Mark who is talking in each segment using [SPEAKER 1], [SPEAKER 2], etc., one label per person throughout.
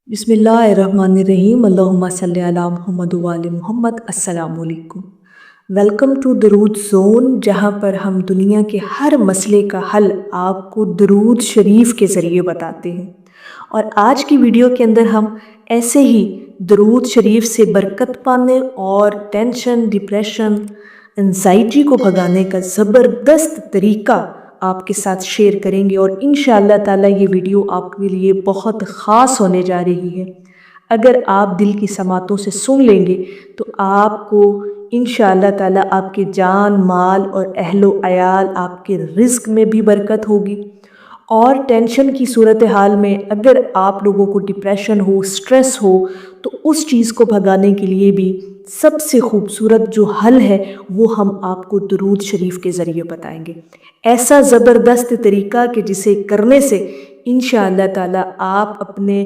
[SPEAKER 1] बिस्मिल्लाहिर्रहमानिर्रहीम अल्लाहुम्मा सल्ली अला मुहम्मद व आले मुहम्मद। अस्सलाम वालेकुम। वेलकम टू दरूद ज़ोन, जहाँ पर हम दुनिया के हर मसले का हल आपको दरूद शरीफ के ज़रिए बताते हैं। और आज की वीडियो के अंदर हम ऐसे ही दरूद शरीफ से बरकत पाने और टेंशन, डिप्रेशन, एंजाइटी को भगाने का ज़बरदस्त तरीका आपके साथ शेयर करेंगे। और इंशाअल्लाह ताला ये वीडियो आपके लिए बहुत ख़ास होने जा रही है। अगर आप दिल की समातों से सुन लेंगे तो आपको इंशाअल्लाह ताला आपके जान, माल और अहलो अयाल, आपके रिज़्क़ में भी बरकत होगी। और टेंशन की सूरत हाल में अगर आप लोगों को डिप्रेशन हो, स्ट्रेस हो, तो उस चीज़ को भगाने के लिए भी सबसे खूबसूरत जो हल है वो हम आपको दुरूद शरीफ के ज़रिए बताएंगे। ऐसा ज़बरदस्त तरीका कि जिसे करने से इंशाअल्लाह ताला आप अपने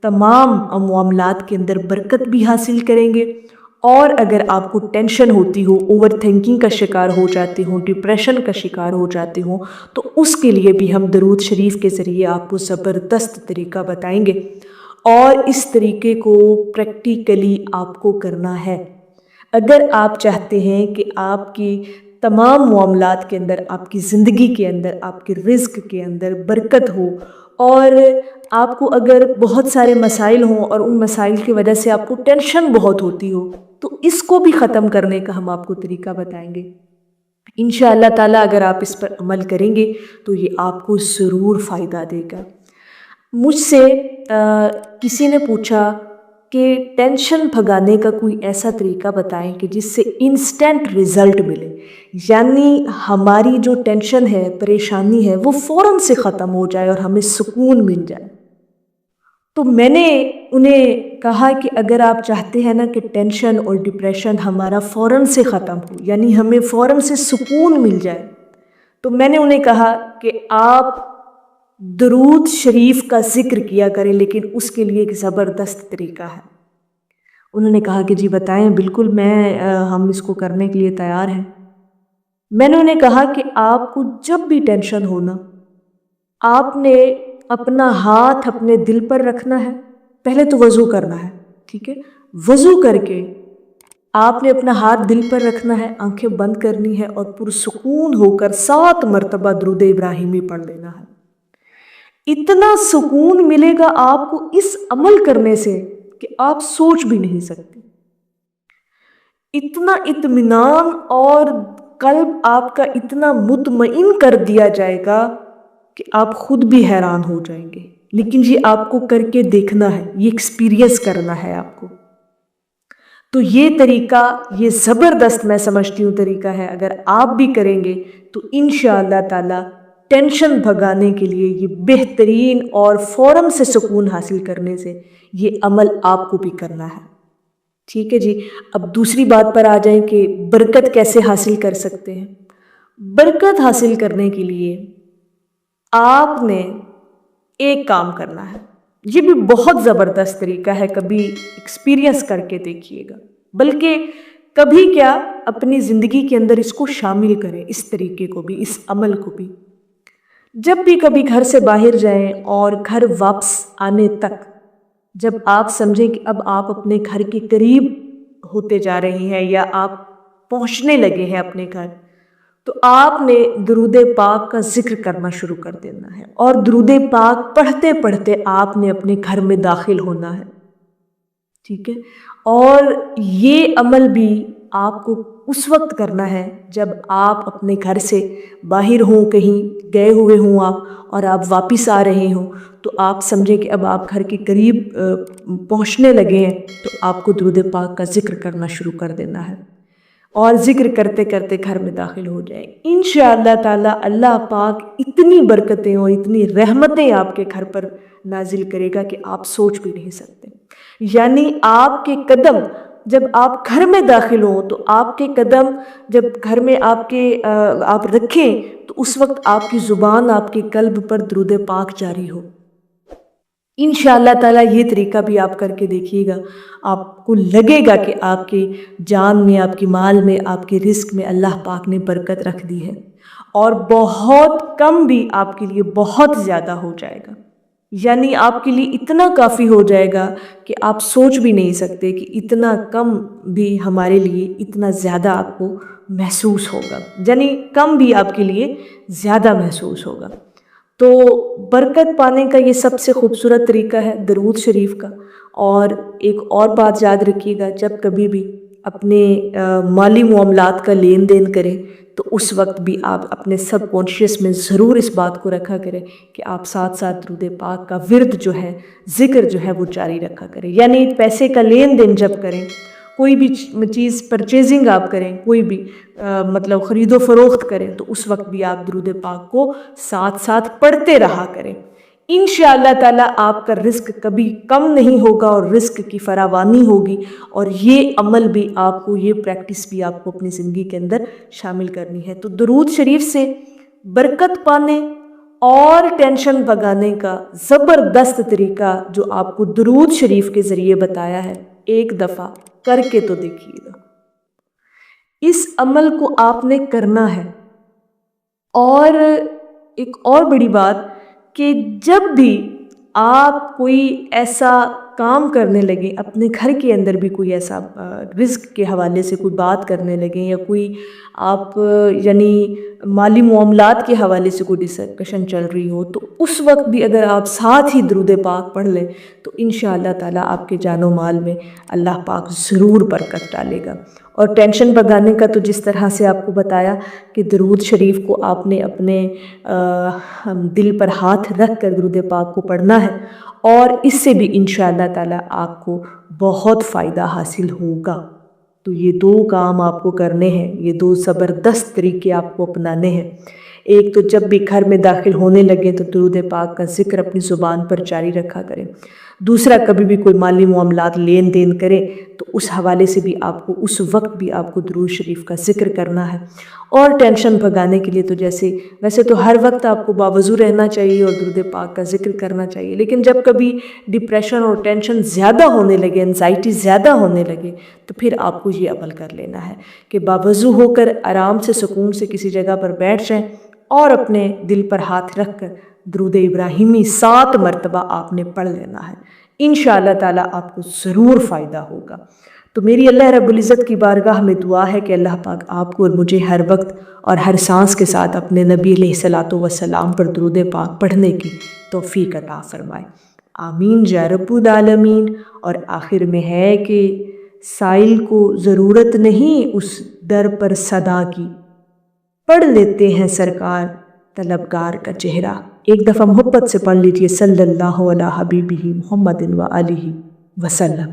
[SPEAKER 1] तमाम मामलात के अंदर बरकत भी हासिल करेंगे। और अगर आपको टेंशन होती हो, ओवर थिंकिंग का शिकार हो जाते हो, डिप्रेशन का शिकार हो जाते हो, तो उसके लिए भी हम दरूद शरीफ के ज़रिए आपको ज़बरदस्त तरीका बताएंगे। और इस तरीके को प्रैक्टिकली आपको करना है। अगर आप चाहते हैं कि आपकी तमाम मामलात के अंदर, आपकी ज़िंदगी के अंदर, आपके रिज़्क़ के अंदर बरकत हो, और आपको अगर बहुत सारे मसाइल हों और उन मसाइल की वजह से आपको टेंशन बहुत होती हो, तो इसको भी ख़त्म करने का हम आपको तरीका बताएंगे। इंशाअल्लाह ताला अगर आप इस पर अमल करेंगे तो ये आपको ज़रूर फ़ायदा देगा। मुझसे किसी ने पूछा कि टेंशन भगाने का कोई ऐसा तरीका बताएं कि जिससे इंस्टेंट रिज़ल्ट मिले, यानी हमारी जो टेंशन है, परेशानी है, वो फ़ौरन से ख़त्म हो जाए और हमें सुकून मिल जाए। तो मैंने उन्हें कहा कि अगर आप चाहते हैं ना कि टेंशन और डिप्रेशन हमारा फ़ौरन से ख़त्म हो, यानी हमें फ़ौरन से सुकून मिल जाए, तो मैंने उन्हें कहा कि आप दरूद शरीफ का ज़िक्र किया करें, लेकिन उसके लिए एक ज़बरदस्त तरीका है। उन्होंने कहा कि जी बताएं। बिल्कुल, हम इसको करने के लिए तैयार हैं। मैंने उन्हें कहा कि आपको जब भी टेंशन हो ना, आपने अपना हाथ अपने दिल पर रखना है। पहले तो वज़ू करना है, ठीक है। वज़ू करके आपने अपना हाथ दिल पर रखना है, आंखें बंद करनी है और पुरसुकून होकर 7 मरतबा दुरूद इब्राहिमी पढ़ लेना है। इतना सुकून मिलेगा आपको इस अमल करने से कि आप सोच भी नहीं सकते। इतना इत्मीनान और कल्ब आपका इतना मुतमईन कर दिया जाएगा कि आप खुद भी हैरान हो जाएंगे। लेकिन ये आपको करके देखना है, ये एक्सपीरियंस करना है आपको। तो ये तरीका, ये ज़बरदस्त मैं समझती हूँ तरीका है। अगर आप भी करेंगे तो इंशाअल्लाह ताला टेंशन भगाने के लिए ये बेहतरीन और फ़ौरन से सुकून हासिल करने से ये अमल आपको भी करना है। ठीक है जी। अब दूसरी बात पर आ जाएं कि बरकत कैसे हासिल कर सकते हैं। बरकत हासिल करने के लिए आपने एक काम करना है। ये भी बहुत ज़बरदस्त तरीका है, कभी एक्सपीरियंस करके देखिएगा। बल्कि कभी क्या, अपनी ज़िंदगी के अंदर इसको शामिल करें, इस तरीके को भी, इस अमल को भी। जब भी कभी घर से बाहर जाएं और घर वापस आने तक, जब आप समझें कि अब आप अपने घर के करीब होते जा रहे हैं या आप पहुंचने लगे हैं अपने घर, तो आपने दुरूद पाक का जिक्र करना शुरू कर देना है। और दुरूद पाक पढ़ते पढ़ते आपने अपने घर में दाखिल होना है, ठीक है। और ये अमल भी आपको उस वक्त करना है जब आप अपने घर से बाहर हों, कहीं गए हुए हों आप, और आप वापस आ रहे हों। तो आप समझें कि अब आप घर के करीब पहुंचने लगे हैं, तो आपको दुरूद पाक का जिक्र करना शुरू कर देना है। और ज़िक्र करते करते घर में दाखिल हो जाए। इंशाअल्लाह ताला अल्लाह पाक इतनी बरकतें और इतनी रहमतें आपके घर पर नाजिल करेगा कि आप सोच भी नहीं सकते। यानी आपके कदम जब आप घर में दाखिल हो, तो आपके कदम जब घर में आप रखें, तो उस वक्त आपकी ज़ुबान, आपके कल्ब पर दुरूद पाक जारी हो। इंशाअल्लाह ताला ये तरीका भी आप करके देखिएगा। आपको लगेगा कि आपकी जान में, आपकी माल में, आपके रिस्क में अल्लाह पाक ने बरकत रख दी है। और बहुत कम भी आपके लिए बहुत ज़्यादा हो जाएगा। یعنی آپ کے لیے اتنا کافی ہو جائے گا کہ آپ سوچ بھی نہیں سکتے کہ اتنا کم بھی ہمارے لیے اتنا زیادہ آپ کو محسوس ہوگا، یعنی کم بھی آپ کے لیے زیادہ محسوس ہوگا۔ تو برکت پانے کا یہ سب سے خوبصورت طریقہ ہے درود شریف کا۔ اور ایک اور بات یاد رکھیے گا، جب کبھی بھی اپنے مالی معاملات کا لین دین کریں تو اس وقت بھی آپ اپنے سب کانشیس میں ضرور اس بات کو رکھا کریں کہ آپ ساتھ ساتھ درود پاک کا ورد جو ہے، ذکر جو ہے وہ جاری رکھا کریں۔ یعنی پیسے کا لین دین جب کریں، کوئی بھی چیز پرچیزنگ آپ کریں، کوئی بھی مطلب خرید و فروخت کریں، تو اس وقت بھی آپ درود پاک کو ساتھ ساتھ پڑھتے رہا کریں۔ انشاءاللہ تعالیٰ آپ کا رزق کبھی کم نہیں ہوگا اور رزق کی فراوانی ہوگی، اور یہ عمل بھی آپ کو، یہ پریکٹس بھی آپ کو اپنی زندگی کے اندر شامل کرنی ہے۔ تو درود شریف سے برکت پانے اور ٹینشن بھگانے کا زبردست طریقہ جو آپ کو درود شریف کے ذریعے بتایا ہے، ایک دفعہ کر کے تو دیکھیے گا۔ اس عمل کو آپ نے کرنا ہے۔ اور ایک اور بڑی بات کہ جب بھی آپ کوئی ایسا کام کرنے لگیں، اپنے گھر کے اندر بھی کوئی ایسا رزق کے حوالے سے کوئی بات کرنے لگیں، یا کوئی آپ یعنی مالی معاملات کے حوالے سے کوئی ڈسکشن چل رہی ہو، تو اس وقت بھی اگر آپ ساتھ ہی درود پاک پڑھ لیں تو انشاءاللہ تعالیٰ آپ کے جان و مال میں اللہ پاک ضرور برکت ڈالے گا۔ اور ٹینشن بھگانے کا تو جس طرح سے آپ کو بتایا کہ درود شریف کو آپ نے اپنے دل پر ہاتھ رکھ کر درود پاک کو پڑھنا ہے، اور اس سے بھی انشاءاللہ تعالیٰ آپ کو بہت فائدہ حاصل ہوگا۔ تو یہ دو کام آپ کو کرنے ہیں، یہ دو زبردست طریقے آپ کو اپنانے ہیں۔ ایک تو جب بھی گھر میں داخل ہونے لگے تو درود پاک کا ذکر اپنی زبان پر جاری رکھا کریں۔ دوسرا، کبھی بھی کوئی مالی معاملات لین دین کریں تو اس حوالے سے بھی آپ کو اس وقت بھی آپ کو درود شریف کا ذکر کرنا ہے۔ اور ٹینشن بھگانے کے لیے تو ویسے تو ہر وقت آپ کو باوضو رہنا چاہیے اور درود پاک کا ذکر کرنا چاہیے، لیکن جب کبھی ڈپریشن اور ٹینشن زیادہ ہونے لگے، انزائٹی زیادہ ہونے لگے، تو پھر آپ کو یہ عمل کر لینا ہے کہ باوضو ہو کر آرام سے سکون سے کسی جگہ پر بیٹھ جائیں اور اپنے دل پر ہاتھ رکھ کر درود ابراہیمی 7 مرتبہ آپ نے پڑھ لینا ہے۔ انشاءاللہ تعالیٰ آپ کو ضرور فائدہ ہوگا۔ تو میری اللہ رب العزت کی بارگاہ میں دعا ہے کہ اللہ پاک آپ کو اور مجھے ہر وقت اور ہر سانس کے ساتھ اپنے نبی علیہ الصلوۃ والسلام پر درود پاک پڑھنے کی توفیق عطا فرمائے۔ آمین یا رب العالمین۔ اور آخر میں ہے کہ سائل کو ضرورت نہیں اس در پر صدا کی، پڑھ لیتے ہیں سرکار طلبگار کا چہرہ۔ ایک دفعہ محبت سے پڑھ لیجئے صلی اللہ علیہ حبیبہ محمد و آلہ وسلم۔